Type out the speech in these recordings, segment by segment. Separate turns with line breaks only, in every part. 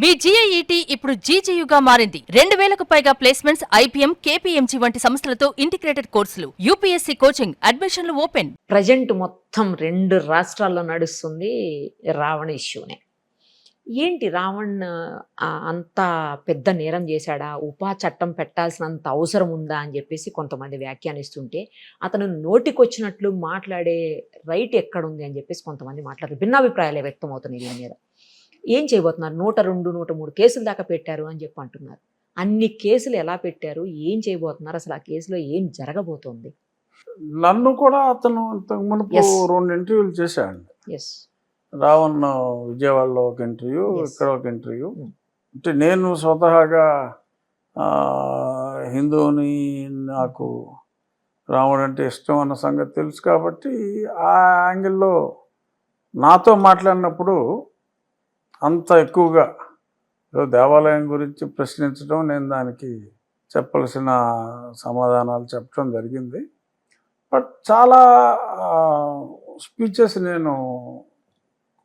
మీ GIET ఇప్పుడు GGUగా మారింది. 2000కు పైగా ప్లేస్మెంట్స్, IPM, KPMG వంటి సంస్థలతో ఇంటిగ్రేటెడ్ కోర్సులు, UPSC కోచింగ్, అడ్మిషన్లు ఓపెన్.
ప్రజెంట్ మొత్తం 2 రాష్ట్రాల్లో నడుస్తుంది రావణ ఇష్యూనే. ఏంటి రావణ్ అంత పెద్ద నేరం చేశాడా? ఉపా చట్టం పెట్టాల్సినంత అవసరం ఉందా అని చెప్పేసి కొంతమంది వ్యాఖ్యానిస్తుంటే, అతను నోటికొచ్చినట్లు మాట్లాడే రైట్ ఎక్కడుంది అని చెప్పేసి కొంతమంది మాట్లాడారు. భిన్నాభిప్రాయాలే వ్యక్తం అవుతున్నాయి దీని మీద. ఏం చేయబోతున్నారు? 102, 103 కేసులు దాకా పెట్టారు అని చెప్పి అంటున్నారు. అన్ని కేసులు ఎలా పెట్టారు? ఏం చేయబోతున్నారు? అసలు ఆ కేసులో ఏం జరగబోతోంది?
నన్ను కూడా అతను ఇంతకు మునుపు
Yes.
2 ఇంటర్వ్యూలు చేశాడు.
ఎస్.
రావణ్ విజయవాడలో ఒక ఇంటర్వ్యూ,
Yes.
ఇక్కడ ఒక ఇంటర్వ్యూ.
Mm.
అంటే నేను స్వతహాగా హిందువుని, నాకు రావణ్ అంటే ఇష్టం అన్న సంగతి తెలుసు కాబట్టి ఆ యాంగిల్లో నాతో మాట్లాడినప్పుడు అంత ఎక్కువగా దేవాలయం గురించి ప్రశ్నించడం, నేను దానికి చెప్పాల్సిన సమాధానాలు చెప్పడం జరిగింది. బట్ చాలా స్పీచెస్ నేను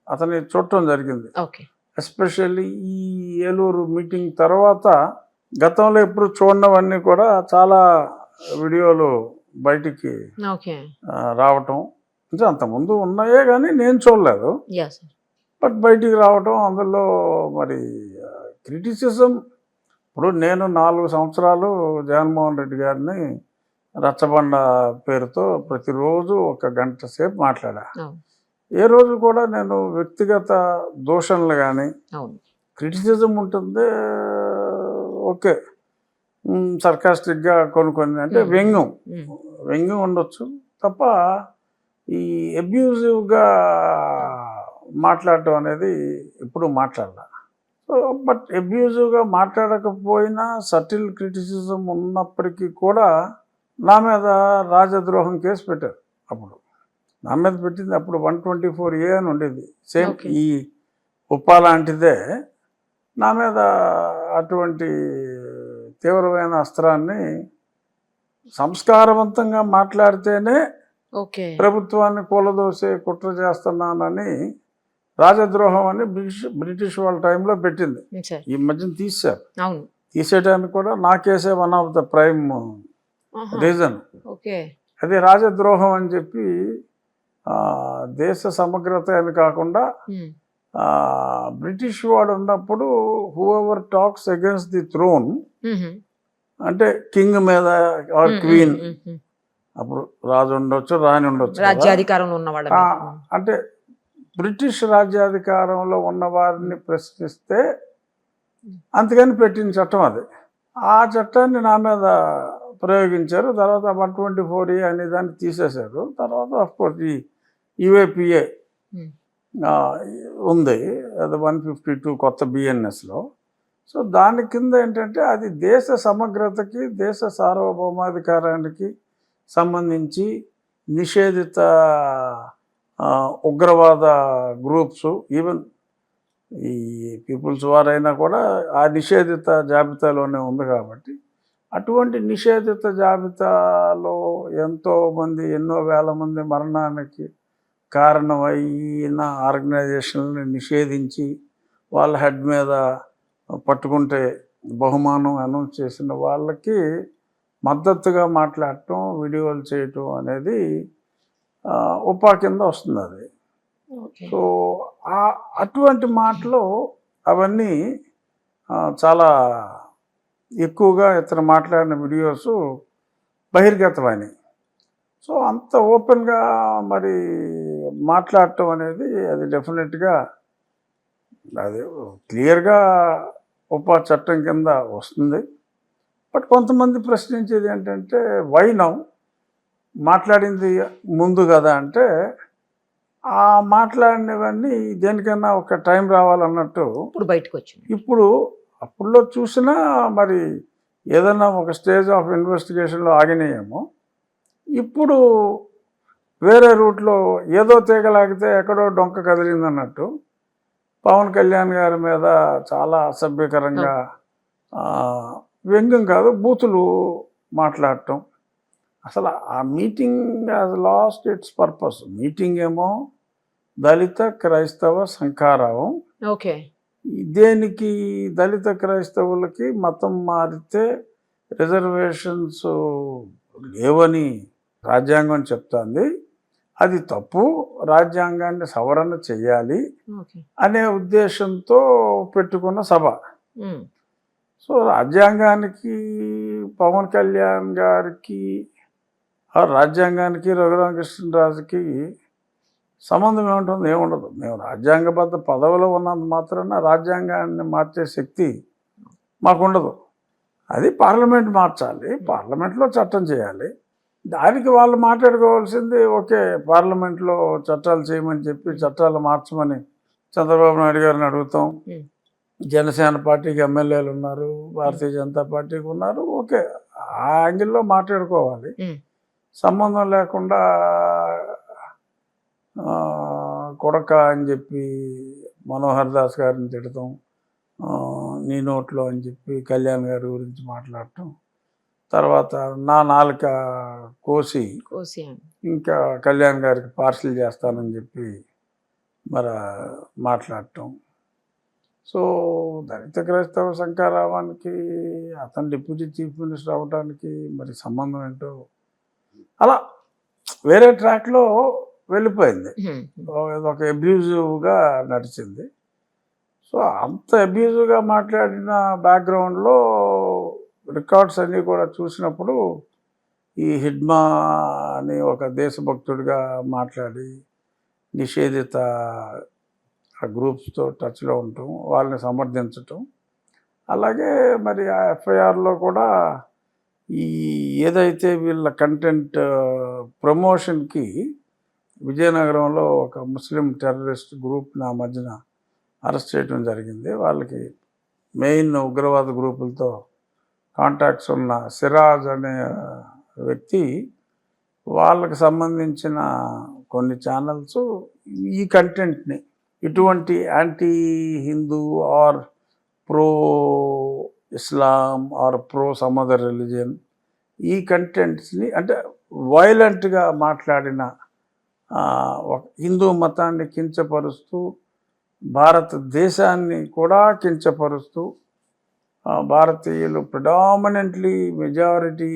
అతన్ని చూడటం జరిగింది.
ఓకే.
ఎస్పెషల్లీ ఈ ఏలూరు మీటింగ్ తర్వాత గతంలో ఎప్పుడు చూడనవన్నీ కూడా చాలా వీడియోలు బయటికి
ఓకే.
రావటం, అంటే అంతకుముందు ఉన్నాయే కానీ నేను చూడలేదు.
ఎస్.
బట్ బయటికి రావటం, అందులో మరి క్రిటిసిజం. ఇప్పుడు నేను 4 సంవత్సరాలు జగన్మోహన్ రెడ్డి గారిని రచ్చబండ పేరుతో ప్రతిరోజు 1 గంట సేపు మాట్లాడా. ఏ రోజు కూడా నేను వ్యక్తిగత దూషణలు కానీ,
అవును,
క్రిటిసిజం ఉంటుంది, ఓకే, సర్కాస్టిక్గా కొన్ని అంటే వ్యంగ్యం ఉండొచ్చు తప్ప ఈ అబ్యూజివ్గా మాట్లాడటం అనేది ఎప్పుడు మాట్లాడాల. సో బట్ అబ్యూజివ్గా మాట్లాడకపోయినా సటిల్ క్రిటిసిజం ఉన్నప్పటికీ కూడా నా మీద రాజద్రోహం కేసు పెట్టారు. అప్పుడు నా మీద పెట్టింది అప్పుడు 124A అని ఉండేది. సేమ్ ఈ ఉప్పా లాంటిదే నా మీద అటువంటి తీవ్రమైన అస్త్రాన్ని సంస్కారవంతంగా మాట్లాడితేనే ప్రభుత్వాన్ని కూలదోసే కుట్ర చేస్తున్నానని రాజద్రోహం అని బ్రిటిష్ వాళ్ళ టైంలో పెట్టింది. ఈ మధ్యన తీశారు. తీసేయడానికి కూడా నా కేసే one of the prime reason. అది రాజద్రోహం అని చెప్పి దేశ సమగ్రత అని కాకుండా బ్రిటిష్ వాడు ఉన్నప్పుడు whoever talks against the throne, అంటే కింగ్ మీద ఆర్ క్వీన్, అప్పుడు రాజు ఉండొచ్చు, రాణి ఉండొచ్చు,
రాజ్యాధికారంలో ఉన్నవాడు,
అంటే బ్రిటిష్ రాజ్యాధికారంలో ఉన్న వారిని ప్రశ్నిస్తే అందుకని పెట్టిన చట్టం అది. ఆ చట్టాన్ని నా మీద ప్రయోగించారు. తర్వాత 124A అనే దాన్ని తీసేశారు. తర్వాత అఫ్కోర్స్ ఈ UAPA ఉంది, అది 152 కొత్త BNSలో. సో దాని కింద ఏంటంటే అది దేశ సమగ్రతకి, దేశ సార్వభౌమాధికారానికి సంబంధించి నిషేధిత ఉగ్రవాద గ్రూప్స్, ఈవెన్ ఈ పీపుల్స్ వార్ అయినా కూడా ఆ నిషేధిత జాబితాలోనే ఉంది. కాబట్టి అటువంటి నిషేధిత జాబితాలో ఎంతోమంది, ఎన్నో వేల మంది మరణానికి కారణమైన ఆర్గనైజేషన్లని నిషేధించి వాళ్ళ హెడ్ మీద పట్టుకుంటే బహుమానం అనౌన్స్ చేసిన వాళ్ళకి మద్దతుగా మాట్లాడటం, వీడియోలు చేయటం అనేది ఉపా కింద వస్తుంది అది. సో అటువంటి మాటలు అవన్నీ చాలా ఎక్కువగా ఇతను మాట్లాడిన వీడియోస్ బహిర్గతమైనవి. సో అంత ఓపెన్గా మరి మాట్లాడటం అనేది అది డెఫినెట్గా అది క్లియర్గా ఉపా చట్టం కింద వస్తుంది. బట్ కొంతమంది ప్రశ్నించేది ఏంటంటే వై నౌ, మాట్లాడింది ముందు కదా అంటే, ఆ మాట్లాడినవన్నీ దేనికన్నా ఒక టైం రావాలన్నట్టు
ఇప్పుడు బయటకు వచ్చింది.
ఇప్పుడు అప్పుడులో చూసినా మరి ఏదన్నా ఒక స్టేజ్ ఆఫ్ ఇన్వెస్టిగేషన్లో ఆగినాయేమో, ఇప్పుడు వేరే రూట్లో ఏదో తీగలాగితే ఎక్కడో డొంక కదిలిందన్నట్టు పవన్ కళ్యాణ్ గారి మీద చాలా అసభ్యకరంగా, వ్యంగ్యం కాదు, బూతులు మాట్లాడటం. అసలు ఆ meeting has lost its purpose. Meeting ఏమో దళిత క్రైస్తవ శంఖారావం, దేనికి దళిత క్రైస్తవులకి మతం మారితే రిజర్వేషన్స్ లేవని రాజ్యాంగం చెప్తుంది, అది తప్పు, రాజ్యాంగాన్ని సవరణ చేయాలి
ఓకే.
అనే ఉద్దేశంతో పెట్టుకున్న సభ. సో రాజ్యాంగానికి పవన్ కళ్యాణ్ గారికి, ఆ రాజ్యాంగానికి రఘురామకృష్ణరాజుకి సంబంధం ఏముంటుంది? ఏముండదు. మేము రాజ్యాంగబద్ధ పదవిలో ఉన్నంత మాత్రాన రాజ్యాంగాన్ని మార్చే శక్తి మాకుండదు. అది పార్లమెంట్ మార్చాలి, పార్లమెంట్లో చట్టం చేయాలి. దానికి వాళ్ళు మాట్లాడుకోవాల్సింది ఓకే, పార్లమెంట్లో చట్టాలు చేయమని చెప్పి చట్టాలు మార్చమని చంద్రబాబు నాయుడు గారిని అడుగుతాం. జనసేన పార్టీకి ఎమ్మెల్యేలు ఉన్నారు, భారతీయ జనతా పార్టీకి ఉన్నారు, ఓకే, ఆ యాంగిల్లో మాట్లాడుకోవాలి. సంబంధం లేకుండా కొడక అని చెప్పి మనోహర్ దాస్ గారిని తిడతాం, నీ నోట్లో అని చెప్పి కళ్యాణ్ గారి గురించి మాట్లాడటం, తర్వాత నా నాలుక కోసి ఇంకా కళ్యాణ్ గారికి పార్సిల్ చేస్తానని చెప్పి మరి మాట్లాడటం. సో దళిత క్రైస్తవ శంకరావానికి అతను డిప్యూటీ చీఫ్ మినిస్టర్ అవ్వడానికి మరి సంబంధం ఏంటో అలా వేరే ట్రాక్లో వెళ్ళిపోయింది. ఒక అబ్యూజివ్గా నడిచింది. సో అంత అబ్యూజివ్గా మాట్లాడిన బ్యాక్గ్రౌండ్లో రికార్డ్స్ అన్నీ కూడా చూసినప్పుడు ఈ హిడ్మా అని ఒక దేశభక్తుడిగా మాట్లాడి నిషేధిత గ్రూప్స్తో టచ్లో ఉండటం, వాళ్ళని సమర్థించటం, అలాగే మరి ఆ ఎఫ్ఐఆర్లో కూడా ఈ ఏదైతే వీళ్ళ కంటెంట్ ప్రమోషన్కి విజయనగరంలో ఒక ముస్లిం టెర్రరిస్ట్ గ్రూప్ని ఆ మధ్యన అరెస్ట్ చేయడం జరిగింది. వాళ్ళకి మెయిన్ ఉగ్రవాద గ్రూపులతో కాంటాక్ట్స్ ఉన్న సిరాజ్ అనే వ్యక్తి, వాళ్ళకి సంబంధించిన కొన్ని ఛానల్స్ ఈ కంటెంట్ని, ఇటువంటి anti Hindu or pro Islam or pro some other religion, ఈ కంటెంట్స్ని అంటే వైలెంట్గా మాట్లాడిన, హిందూ మతాన్ని కించపరుస్తూ భారతదేశాన్ని కూడా కించపరుస్తూ, భారతీయులు ప్రిడామినెంట్లీ మెజారిటీ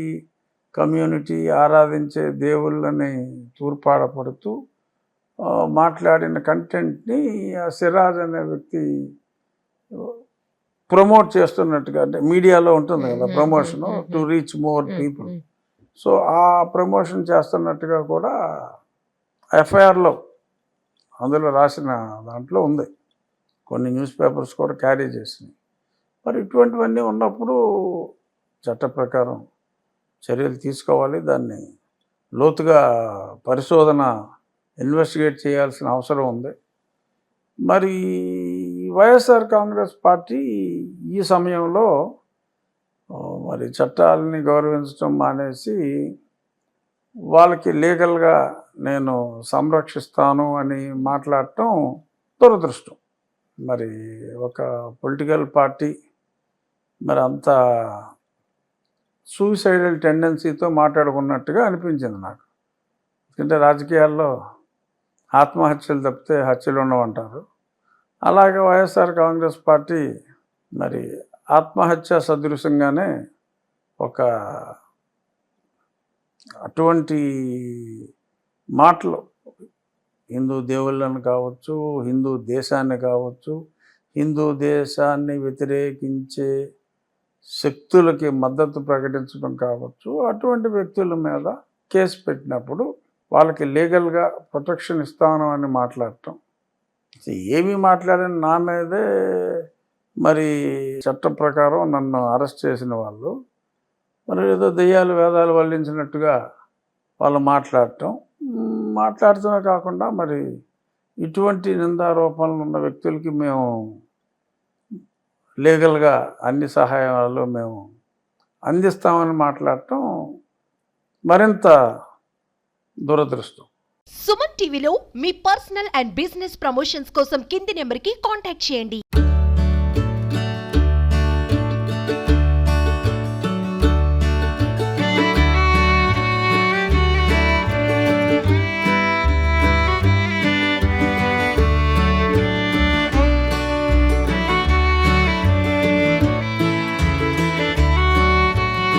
కమ్యూనిటీ ఆరాధించే దేవుళ్ళని తూర్పాడపడుతూ మాట్లాడిన కంటెంట్ని సిరాజ్ అనే వ్యక్తి ప్రమోట్ చేస్తున్నట్టుగా, అంటే మీడియాలో ఉంటుంది కదా promotion to reach more people. So ఆ ప్రమోషన్ చేస్తున్నట్టుగా కూడా ఎఫ్ఐఆర్లో అందులో రాసిన దాంట్లో ఉంది. కొన్ని న్యూస్ పేపర్స్ కూడా క్యారీ చేసినాయి. మరి ఇటువంటివన్నీ ఉన్నప్పుడు చట్ట ప్రకారం చర్యలు తీసుకోవాలి, దాన్ని లోతుగా పరిశోధన ఇన్వెస్టిగేట్ చేయాల్సిన అవసరం ఉంది. మరి వైఎస్ఆర్ కాంగ్రెస్ పార్టీ ఈ సమయంలో మరి చట్టాలని గౌరవించడం మానేసి వాళ్ళకి లీగల్గా నేను సంరక్షిస్తాను అని మాట్లాడటం దురదృష్టం. మరి ఒక పొలిటికల్ పార్టీ మరి అంత సూసైడల్ టెండెన్సీతో మాట్లాడుకున్నట్టుగా అనిపించింది నాకు. ఎందుకంటే రాజకీయాల్లో ఆత్మహత్యలు తప్పితే హత్యలు ఉండవంటారు. అలాగే వైఎస్ఆర్ కాంగ్రెస్ పార్టీ మరి ఆత్మహత్య సదృశంగానే ఒక అటువంటి మాటలు హిందూ దేవుళ్ళను కావచ్చు, హిందూ దేశాన్ని కావచ్చు, హిందూ దేశాన్ని వ్యతిరేకించే శక్తులకి మద్దతు ప్రకటించడం కావచ్చు, అటువంటి వ్యక్తుల మీద కేసు పెట్టినప్పుడు వాళ్ళకి లీగల్గా ప్రొటెక్షన్ ఇస్తాను అని మాట్లాడటం, ఏమీ మాట్లాడని నా మీదే మరి చట్టం ప్రకారం నన్ను అరెస్ట్ చేసిన వాళ్ళు మరి ఏదో దెయ్యాలు వేదాలు వల్లించినట్టుగా వాళ్ళు మాట్లాడుతూనే కాకుండా మరి ఇటువంటి నిందారోపణలు ఉన్న వ్యక్తులకి మేము లీగల్గా అన్ని సహాయాలు మేము అందిస్తామని మాట్లాడటం మరింత దురదృష్టం.
సుమన్ టీవీలో మీ పర్సనల్ అండ్ బిజినెస్ ప్రమోషన్స్ కోసం కింది నెంబర్కి కాంటాక్ట్ చేయండి.